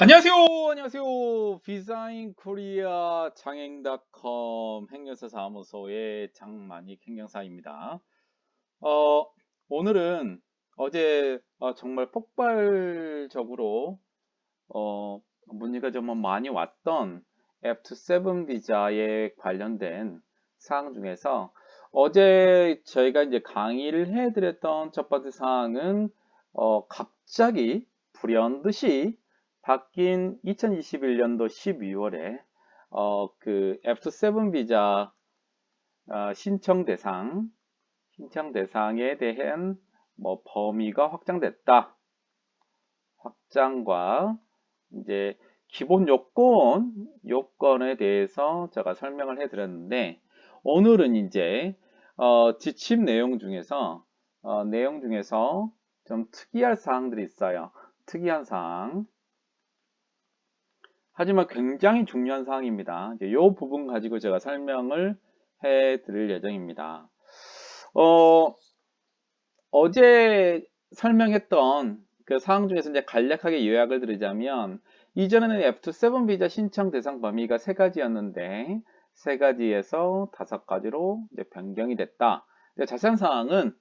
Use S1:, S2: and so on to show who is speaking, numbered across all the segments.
S1: 안녕하세요. 안녕하세요. 비사인 코리아 장행닷컴 행정사 사무소의 장만익 행정사입니다. 어, 오늘은 어제 정말 폭발적으로 문제가 좀 많이 왔던 F7 비자에 관련된 사항 중에서 어제 저희가 이제 강의를 해드렸던 첫 번째 사항은 갑자기 불현듯이 바뀐 2021년도 12월에 그 F7 비자 신청 대상에 대한 뭐 범위가 확장됐다. 확장과 이제 기본 요건에 대해서 제가 설명을 해드렸는데, 오늘은 이제 지침 내용 중에서 좀 특이할 사항들이 있어요. 특이한 사항. 하지만 굉장히 중요한 사항입니다. 이제 이 부분 가지고 제가 설명을 해드릴 예정입니다. 어제 설명했던 그 사항 중에서 이제 간략하게 요약을 드리자면, 이전에는 F7 비자 신청 대상 범위가 세 가지였는데 세 가지에서 다섯 가지로 이제 변경이 됐다. 자세한 사항은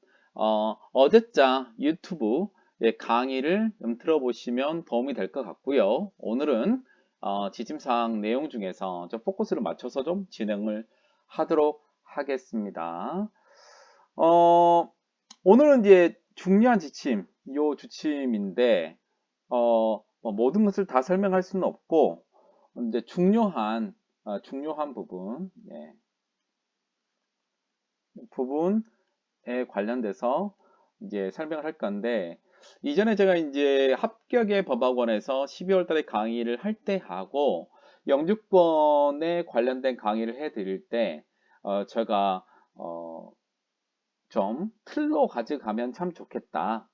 S1: 어제자 유튜브 강의를 좀 들어보시면 도움이 될 것 같고요. 오늘은 지침사항 내용 중에서 좀 포커스를 맞춰서 좀 진행을 하도록 하겠습니다. 오늘은 이제 중요한 요 주침인데, 뭐 모든 것을 다 설명할 수는 없고, 이제 중요한 부분에 관련돼서 이제 설명을 할 건데, 이전에 제가 이제 합격의 법학원에서 12월 달에 강의를 할 때 하고, 영주권에 관련된 강의를 해 드릴 때, 제가, 좀 틀로 가져가면 참 좋겠다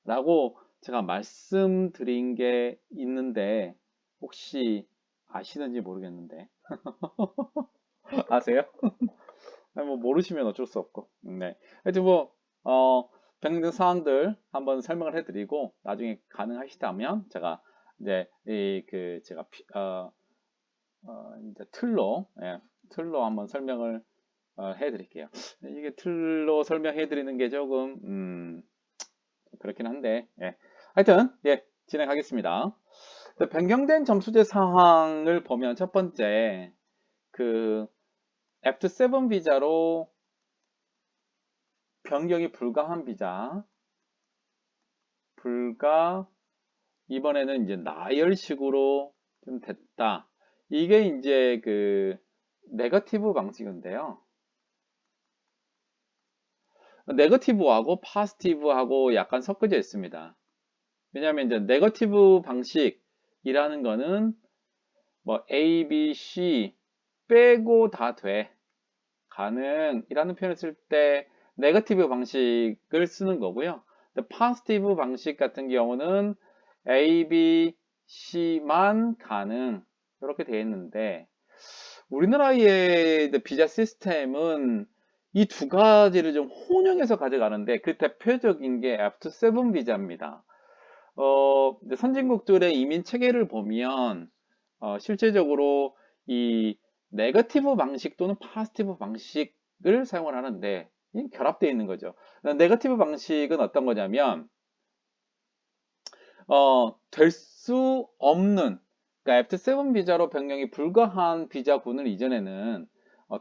S1: 라고 제가 말씀드린 게 있는데, 혹시 아시는지 모르겠는데 아세요? 아니, 뭐 모르시면 어쩔 수 없고. 네. 하여튼 변경된 사항들 한번 설명을 해드리고, 나중에 가능하시다면 제가 이제 이제 틀로 한번 설명을 해드릴게요. 이게 틀로 설명해 드리는 게 조금 그렇긴 한데, 하여튼 진행하겠습니다. 변경된 점수제 사항을 보면, 첫 번째 그 F7 비자로 변경이 불가한 비자, 이번에는 이제 나열식으로 좀 됐다. 이게 이제 그 네거티브 방식인데요. 네거티브하고 파지티브하고 약간 섞어져 있습니다. 왜냐하면 이제 네거티브 방식이라는 거는 뭐 A, B, C 빼고 다 돼. 가능이라는 표현을 쓸 때 네거티브 방식을 쓰는 거고요. 파지티브 방식 같은 경우는 A, B, C만 가능, 이렇게 되어 있는데, 우리나라의 비자 시스템은 이 두 가지를 좀 혼용해서 가져가는데, 그 대표적인 게 F7 비자입니다. 선진국들의 이민 체계를 보면 실제적으로 이 네거티브 방식 또는 파지티브 방식을 사용을 하는데, 결합되어 있는 거죠. 네거티브 방식은 어떤 거냐면, 될 수 없는, 그러니까 F7 비자로 변경이 불가한 비자군을 이전에는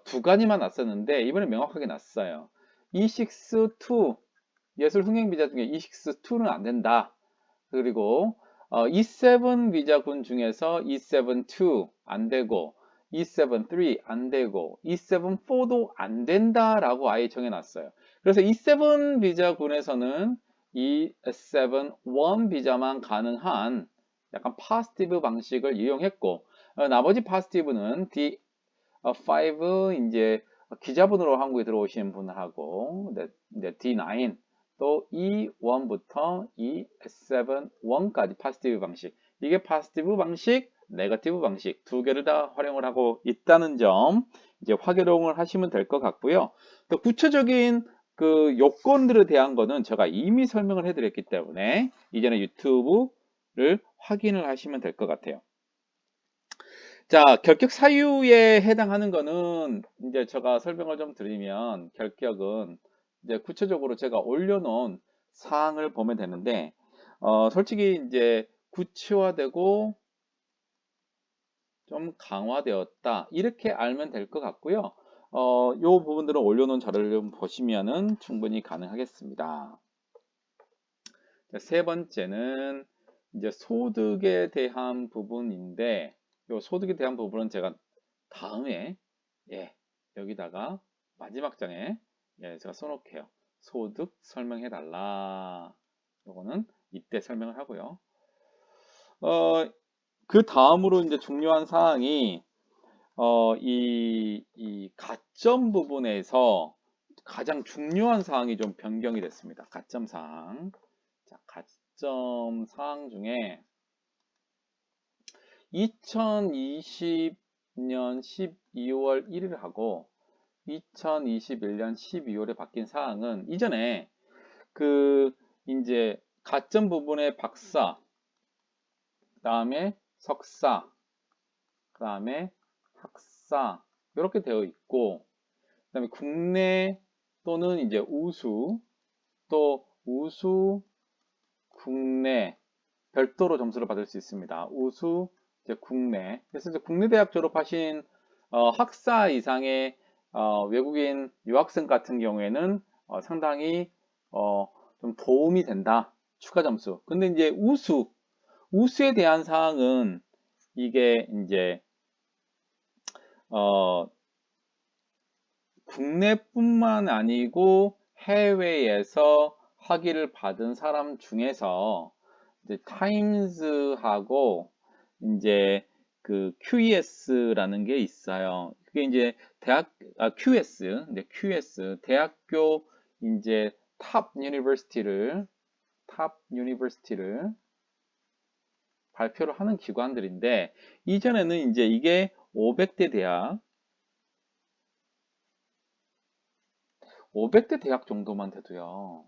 S1: 두 가지만 났었는데, 이번에 명확하게 났어요. E6-2, 예술 흥행 비자 중에 E6-2는 안 된다. 그리고 E7 비자군 중에서 E7-2 안 되고, E7-3 안 되고, E7-4도 안 된다라고 아예 정해놨어요. 그래서 E7 비자군에서는 E7-1 비자만 가능한 약간 파지티브 방식을 이용했고, 나머지 파지티브는 D5 이제 기자분으로 한국에 들어오신 분하고, 이제 D9 또 E1부터 E7-1까지 파지티브 방식, 이게 파지티브 방식, 네거티브 방식 두 개를 다 활용을 하고 있다는 점 이제 확인을 하시면 될 것 같고요. 또 구체적인 그 요건들에 대한 거는 제가 이미 설명을 해드렸기 때문에 이전에 유튜브 확인을 하시면 될 것 같아요. 자, 결격 사유에 해당하는 거는 이제 제가 설명을 좀 드리면 결격은 이제 구체적으로 제가 올려놓은 사항을 보면 되는데 솔직히 이제 구체화되고 좀 강화되었다 이렇게 알면 될 것 같고요. 요 부분들은 올려놓은 자료를 좀 보시면은 충분히 가능하겠습니다. 자, 세 번째는 이제 소득에 대한 부분인데 요 소득에 대한 부분은 제가 다음에 여기다가 마지막 장에 제가 써놓을게요. 소득 설명해 달라. 요거는 이때 설명을 하고요. 그 다음으로 이제 중요한 사항이 이 가점 부분에서 가장 중요한 사항이 좀 변경이 됐습니다. 가점 사항. 자, 가점 사항 중에 2020년 12월 1일하고 2021년 12월에 바뀐 사항은 이전에 그 이제 가점 부분의 박사, 그다음에 석사, 그다음에 학사 이렇게 되어 있고 그다음에 국내 또는 이제 우수 또 우수 국내 별도로 점수를 받을 수 있습니다. 우수 이제 국내 그래서 이제 국내 대학 졸업하신 학사 이상의 외국인 유학생 같은 경우에는 상당히 좀 도움이 된다. 추가 점수. 근데 이제 우수에 대한 사항은 이게 이제 국내뿐만 아니고 해외에서 학위를 받은 사람 중에서 이제 타임즈하고 이제 그 QES라는 게 있어요. 그게 이제 QS, 이제 QS 대학교 이제 탑 유니버시티를 발표를 하는 기관들인데 이전에는 이제 이게 500대 대학 500대 대학 정도만 돼도요.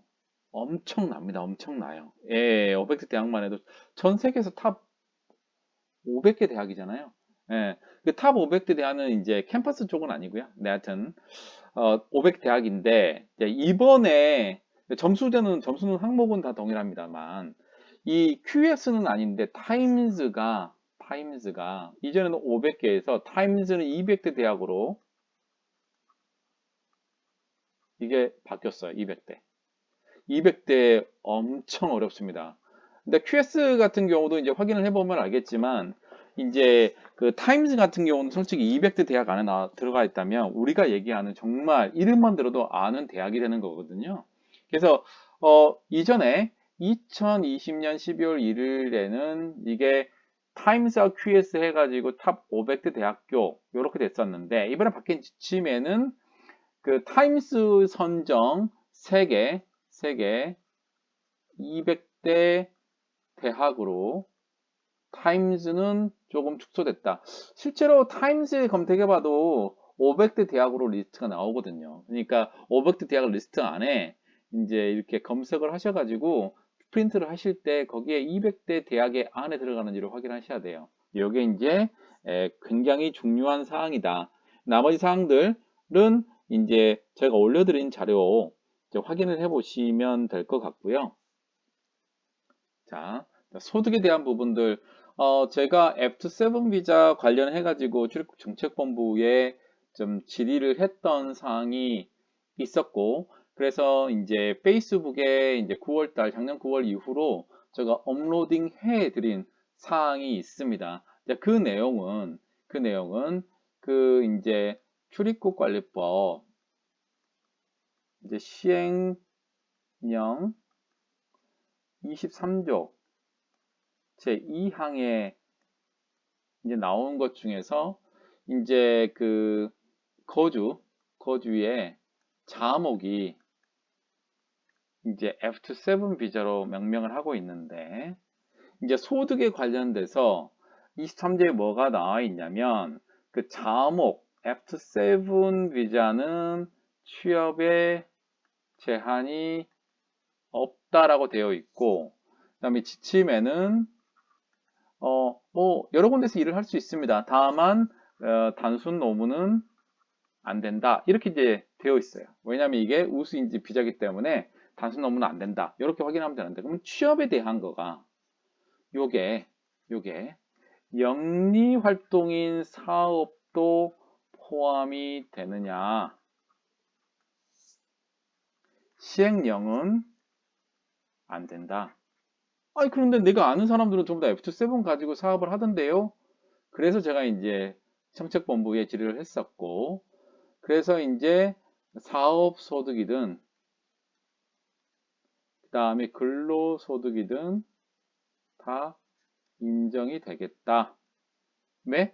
S1: 엄청납니다. 엄청나요. 예, 500대 대학만 해도 전 세계에서 탑 500개 대학이잖아요. 예, 그 탑 500대 대학은 이제 캠퍼스 쪽은 아니고요. 네, 하여튼 500 대학인데 이번에 점수는 항목은 다 동일합니다만 이 QS는 아닌데 타임즈가 이전에는 500개에서 타임즈는 200대 대학으로 이게 바뀌었어요. 200대. 200대 엄청 어렵습니다. 근데 QS 같은 경우도 이제 확인을 해보면 알겠지만 이제 그 타임즈 같은 경우는 솔직히 200대 대학 안에 들어가 있다면 우리가 얘기하는 정말 이름만 들어도 아는 대학이 되는 거거든요. 그래서 이전에 2020년 12월 1일에는 이게 타임스와 QS 해가지고 탑 500대 대학교 이렇게 됐었는데 이번에 바뀐 지침에는 그 타임스 선정 3개 200대 대학으로 타임즈는 조금 축소됐다. 실제로 타임즈에 검색해봐도 500대 대학으로 리스트가 나오거든요. 그러니까 500대 대학 리스트 안에 이제 이렇게 검색을 하셔가지고 프린트를 하실 때 거기에 200대 대학의 안에 들어가는지를 확인하셔야 돼요. 이게 이제 굉장히 중요한 사항이다. 나머지 사항들은 이제 제가 올려드린 자료 이제 확인을 해보시면 될 것 같고요. 자, 소득에 대한 부분들 제가 F7 비자 관련해가지고 출입국 정책본부에 좀 질의를 했던 사항이 있었고 그래서 이제 페이스북에 이제 9월달 작년 9월 이후로 제가 업로딩 해드린 사항이 있습니다. 그 내용은 그 이제 출입국관리법 이제 시행령 23조 제2항에 이제 나온 것 중에서 이제 그 거주의 자목이 이제 F7 비자로 명명을 하고 있는데 이제 소득에 관련돼서 23조에 뭐가 나와 있냐면 그 자목 F7 비자는 취업에 제한이 없다라고 되어 있고 그다음에 지침에는 뭐 여러 군데서 일을 할 수 있습니다. 다만 단순 노무는 안 된다. 이렇게 이제 되어 있어요. 왜냐하면 이게 우수인지 비자기 때문에 단순 노무는 안 된다. 이렇게 확인하면 되는데 그러면 취업에 대한 거가 요게 영리 활동인 사업도 포함이 되느냐? 시행령은 안 된다. 아니 그런데 내가 아는 사람들은 전부 다 F27 가지고 사업을 하던데요. 그래서 제가 이제 정책본부에 질의를 했었고, 그래서 이제 사업소득이든 그 다음에 근로소득이든 다 인정이 되겠다. 왜?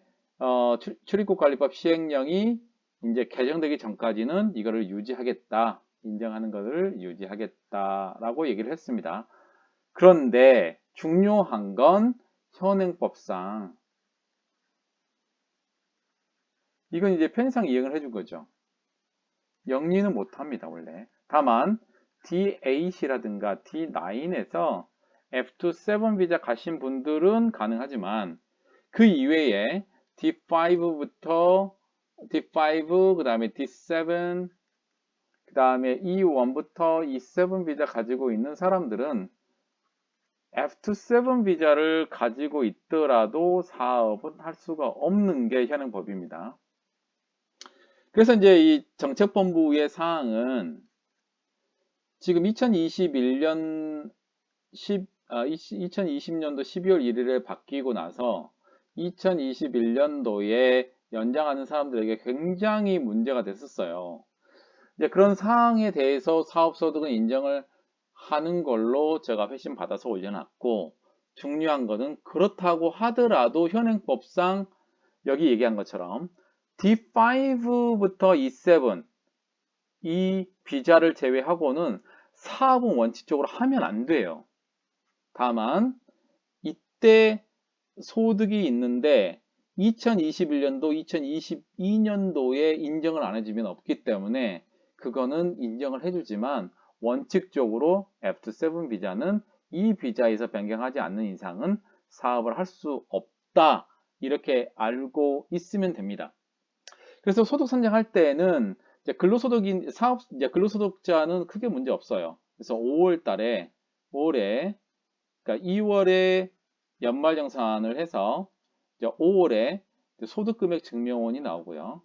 S1: 출입국관리법 시행령이 이제 개정되기 전까지는 이거를 유지하겠다. 인정하는 것을 유지하겠다라고 얘기를 했습니다. 그런데 중요한 건 현행법상 이건 이제 편의상 이행을 해준 거죠. 영리는 못합니다, 원래. 다만 D8이라든가 D9에서 F27 비자 가신 분들은 가능하지만 그 이외에 D5부터 D5, 그 다음에 D7, 그 다음에 E1부터 E7 비자 가지고 있는 사람들은 F27 비자를 가지고 있더라도 사업은 할 수가 없는 게 현행법입니다. 그래서 이제 이 정책본부의 사항은 지금 2021년 2020년도 12월 1일에 바뀌고 나서 2021년도에 연장하는 사람들에게 굉장히 문제가 됐었어요. 이제 그런 사항에 대해서 사업소득은 인정을 하는 걸로 제가 회신 받아서 올려놨고, 중요한 거는 그렇다고 하더라도 현행법상 여기 얘기한 것처럼 D5부터 E7 이 비자를 제외하고는 사업은 원칙적으로 하면 안 돼요. 다만 이때 소득이 있는데 2021년도, 2022년도에 인정을 안 해주면 없기 때문에 그거는 인정을 해주지만 원칙적으로 F7 비자는 이 비자에서 변경하지 않는 이상은 사업을 할 수 없다. 이렇게 알고 있으면 됩니다. 그래서 소득 산정할 때는 이제 근로소득인 이제 근로소득자는 크게 문제 없어요. 그래서 5월 달에 올해 그러니까 2월에 연말정산을 해서 이제 5월에 소득금액 증명원이 나오고요.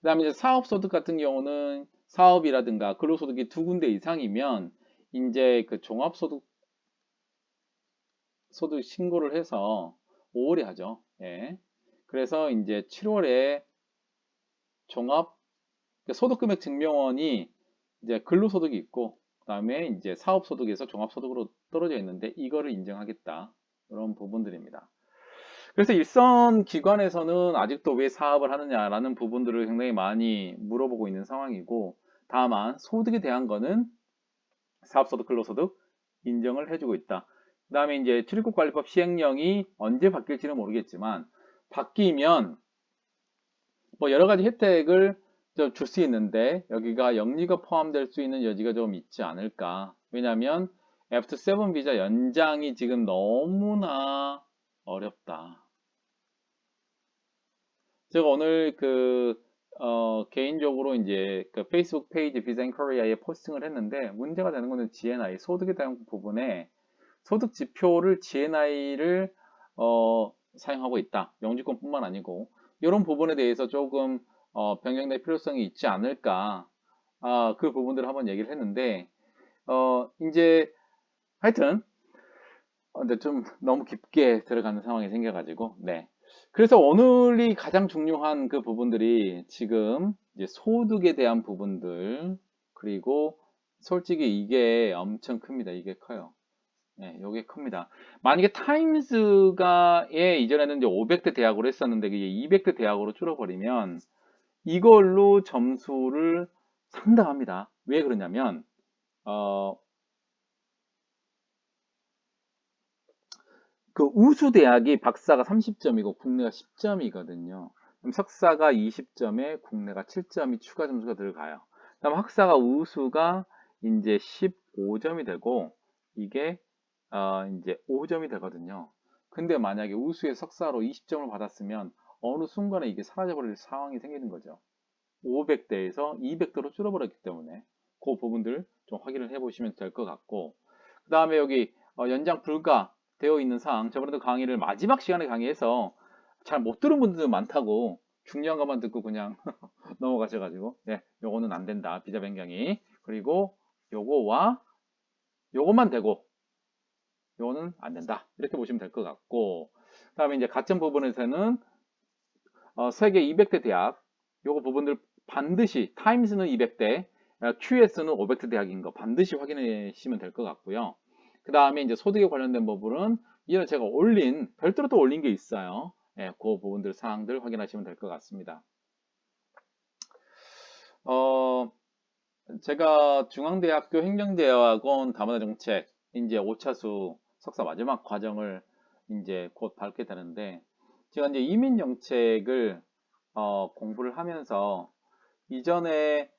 S1: 그 다음에 이제 사업소득 같은 경우는 사업이라든가 근로소득이 두 군데 이상이면 이제 그 종합소득 신고를 해서 5월에 하죠. 예. 그래서 이제 7월에 종합 소득금액 증명원이 이제 근로소득이 있고 그다음에 이제 사업소득에서 종합소득으로 떨어져 있는데 이거를 인정하겠다. 이런 부분들입니다. 그래서 일선 기관에서는 아직도 왜 사업을 하느냐라는 부분들을 굉장히 많이 물어보고 있는 상황이고, 다만 소득에 대한 거는 사업소득, 근로소득 인정을 해주고 있다. 그 다음에 이제 출입국관리법 시행령이 언제 바뀔지는 모르겠지만 바뀌면 뭐 여러 가지 혜택을 줄 수 있는데 여기가 영리가 포함될 수 있는 여지가 좀 있지 않을까. 왜냐하면 F7 비자 연장이 지금 너무나 어렵다. 제가 오늘 개인적으로 이제 그 페이스북 페이지 비자인 코리아에 포스팅을 했는데 문제가 되는 거는 GNI 소득에 대한 부분에 소득 지표를 GNI를 사용하고 있다. 영주권뿐만 아니고 이런 부분에 대해서 조금 변경될 필요성이 있지 않을까. 그 부분들을 한번 얘기를 했는데 이제 하여튼 근데 좀 너무 깊게 들어가는 상황이 생겨가지고 네. 그래서 오늘이 가장 중요한 그 부분들이 지금 이제 소득에 대한 부분들 그리고 솔직히 이게 엄청 큽니다. 이게 커요. 네, 요게 큽니다. 만약에 타임스가 이전에는 이제 500대 대학으로 했었는데 이게 200대 대학으로 줄어버리면 이걸로 점수를 상당합니다. 왜 그러냐면 그 우수 대학이 박사가 30점이고 국내가 10점이거든요. 그럼 석사가 20점에 국내가 7점이 추가 점수가 들어가요. 그다음 학사가 우수가 이제 15점이 되고 이게 이제 5점이 되거든요. 근데 만약에 우수의 석사로 20점을 받았으면 어느 순간에 이게 사라져버릴 상황이 생기는 거죠. 500대에서 200대로 줄어버렸기 때문에 그 부분들 좀 확인을 해보시면 될 것 같고, 그 다음에 여기 연장 불가 되어 있는 사항, 저번에도 강의를 마지막 시간에 강의해서 잘 못 들은 분들도 많다고 중요한 것만 듣고 그냥 넘어가셔가지고, 네, 요거는 안 된다, 비자 변경이. 그리고 요거와 요것만 되고 요거는 안 된다, 이렇게 보시면 될 것 같고, 그 다음에 이제 가점 부분에서는 세계 200대 대학 요거 부분들 반드시 타임스는 200대, QS는 500대 대학인 거 반드시 확인하시면 될 것 같고요. 그 다음에 이제 소득에 관련된 부분은 이런 제가 올린 별도로 또 올린 게 있어요. 예, 그 부분들 사항들 확인하시면 될 것 같습니다. 제가 중앙대학교 행정대학원 다문화 정책 이제 5차수 석사 마지막 과정을 이제 곧 밟게 되는데, 제가 이제 이민 정책을 공부를 하면서 이전에는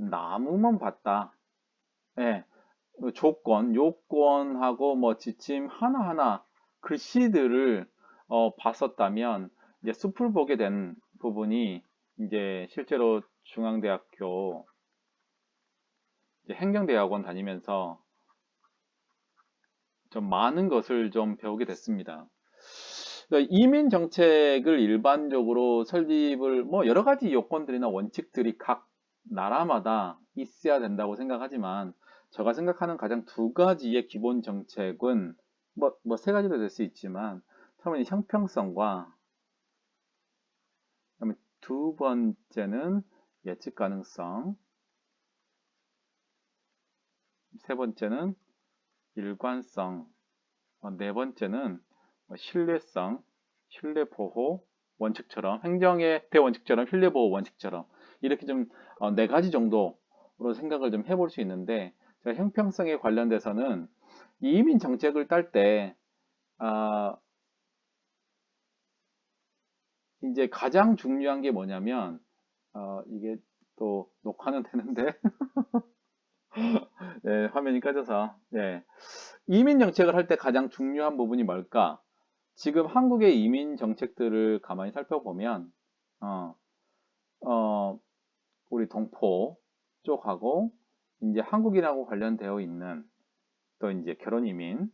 S1: 나무만 봤다. 예, 요건하고 뭐 지침 하나하나 글씨들을 봤었다면 이제 숲을 보게 된 부분이 이제 실제로 중앙대학교 이제 행정대학원 다니면서 좀 많은 것을 좀 배우게 됐습니다. 그러니까 이민 정책을 일반적으로 설립을 뭐 여러 가지 요건들이나 원칙들이 각 나라마다 있어야 된다고 생각하지만, 제가 생각하는 가장 두 가지의 기본 정책은 뭐 세 가지도 될 수 있지만, 처음에 형평성과, 그다음에 두 번째는 예측 가능성, 세 번째는 일관성, 네 번째는 신뢰성, 신뢰보호 원칙처럼, 행정의 대원칙처럼, 신뢰보호 원칙처럼, 이렇게 좀 네 가지 정도로 생각을 좀 해볼 수 있는데, 제가 형평성에 관련돼서는 이민 정책을 딸 때 이제 가장 중요한 게 뭐냐면, 이게 또 녹화는 되는데 네, 화면이 꺼져서, 네. 이민 정책을 할 때 가장 중요한 부분이 뭘까? 지금 한국의 이민 정책들을 가만히 살펴보면, 어, 어, 우리 동포 쪽하고 이제 한국인하고 관련되어 있는 또 이제 결혼 이민,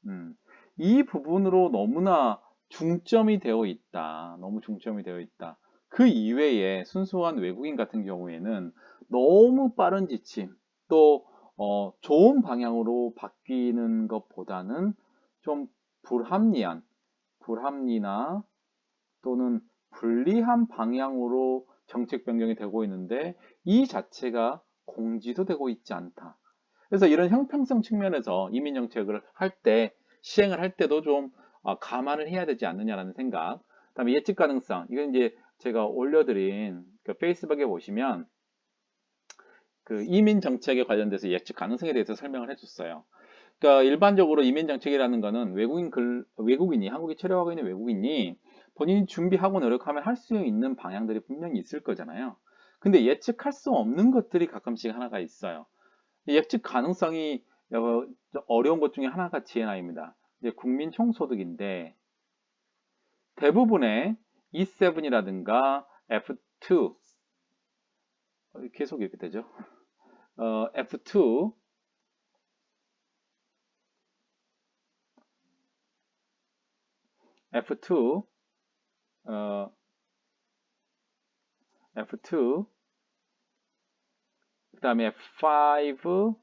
S1: 음, 이 부분으로 너무나 중점이 되어 있다. 너무 중점이 되어 있다. 그 이외에 순수한 외국인 같은 경우에는 너무 빠른 지침, 또 좋은 방향으로 바뀌는 것보다는 좀 불합리한, 불합리나 또는 불리한 방향으로 정책 변경이 되고 있는데, 이 자체가 공지도 되고 있지 않다. 그래서 이런 형평성 측면에서 이민 정책을 할 때, 시행을 할 때도 좀 감안을 해야 되지 않느냐라는 생각. 그다음에 예측 가능성. 이건 이제 제가 올려드린 그 페이스북에 보시면 그 이민 정책에 관련돼서 예측 가능성에 대해서 설명을 해줬어요. 그러니까 일반적으로 이민 정책이라는 거는 외국인이 한국에 체류하고 있는 외국인이 본인이 준비하고 노력하면 할 수 있는 방향들이 분명히 있을 거잖아요. 근데 예측할 수 없는 것들이 가끔씩 하나가 있어요. 예측 가능성이 어려운 것 중에 하나가 GNI입니다. 이제 국민 총소득인데, 대부분의 E7이라든가 F2, 계속 이렇게 되죠. F2, F2, F2, 그 다음에 F5,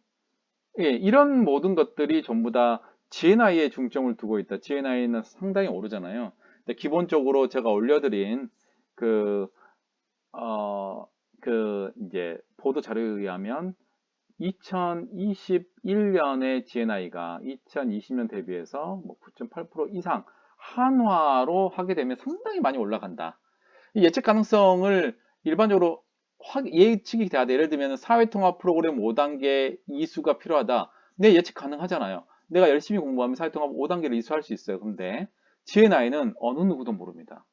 S1: 예, 이런 모든 것들이 전부 다 GNI에 중점을 두고 있다. GNI는 상당히 오르잖아요. 근데 기본적으로 제가 올려드린 그, 이제 보도 자료에 의하면 2021년의 GNI가 2020년 대비해서 뭐 9.8% 이상 한화로 하게 되면 상당히 많이 올라간다. 이 예측 가능성을 일반적으로 예측이 돼야 돼. 예를 들면 사회통합 프로그램 5단계 이수가 필요하다. 내 예측 가능하잖아요. 내가 열심히 공부하면 사회통합 5단계를 이수할 수 있어요. 근데 GNI는 어느 누구도 모릅니다.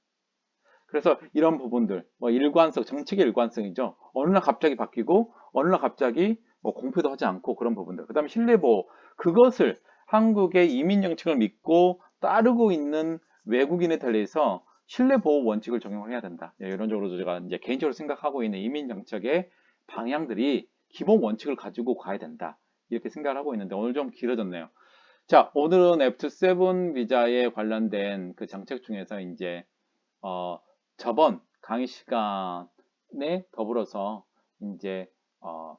S1: 그래서 이런 부분들, 뭐 일관성, 정책의 일관성이죠. 어느 날 갑자기 바뀌고 어느 날 갑자기 뭐 공표도 하지 않고 그런 부분들. 그 다음에 신뢰보호. 그것을 한국의 이민 정책을 믿고 따르고 있는 외국인에 대해서 신뢰보호 원칙을 적용을 해야 된다. 예, 이런 쪽으로 제가 이제 개인적으로 생각하고 있는 이민 정책의 방향들이 기본 원칙을 가지고 가야 된다. 이렇게 생각을 하고 있는데 오늘 좀 길어졌네요. 자, 오늘은 F7 비자에 관련된 그 정책 중에서 이제 저번 강의 시간에 더불어서 이제 어,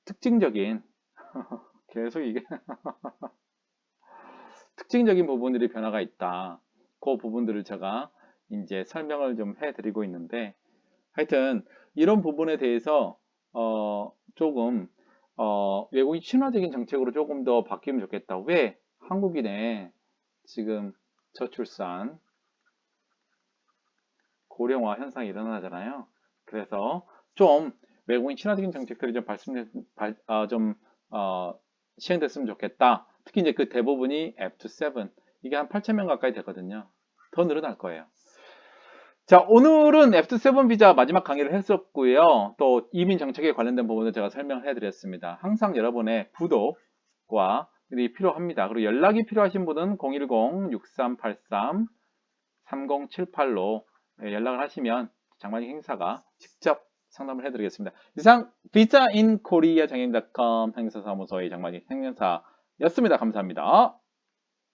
S1: 특징적인 계속 이게 특징적인 부분들이 변화가 있다. 그 부분들을 제가 이제 설명을 좀 해드리고 있는데 하여튼 이런 부분에 대해서 조금 외국인 친화적인 정책으로 조금 더 바뀌면 좋겠다. 왜 한국인의 지금 저출산, 고령화 현상이 일어나잖아요. 그래서 좀 외국인 친화적인 정책들이 좀 시행됐으면 좋겠다. 특히 이제 그 대부분이 F7 이게 한 8천 명 가까이 되거든요. 더 늘어날 거예요. 자, 오늘은 F7 비자 마지막 강의를 했었고요. 또 이민 정책에 관련된 부분을 제가 설명해 드렸습니다. 항상 여러분의 구독과 필요합니다. 그리고 연락이 필요하신 분은 010-6383-3078로 연락을 하시면 장관님 행사가 직접 상담을 해드리겠습니다. 이상 비자인 코리아 장인.com 행사사무소의 장관님 행사였습니다. 감사합니다.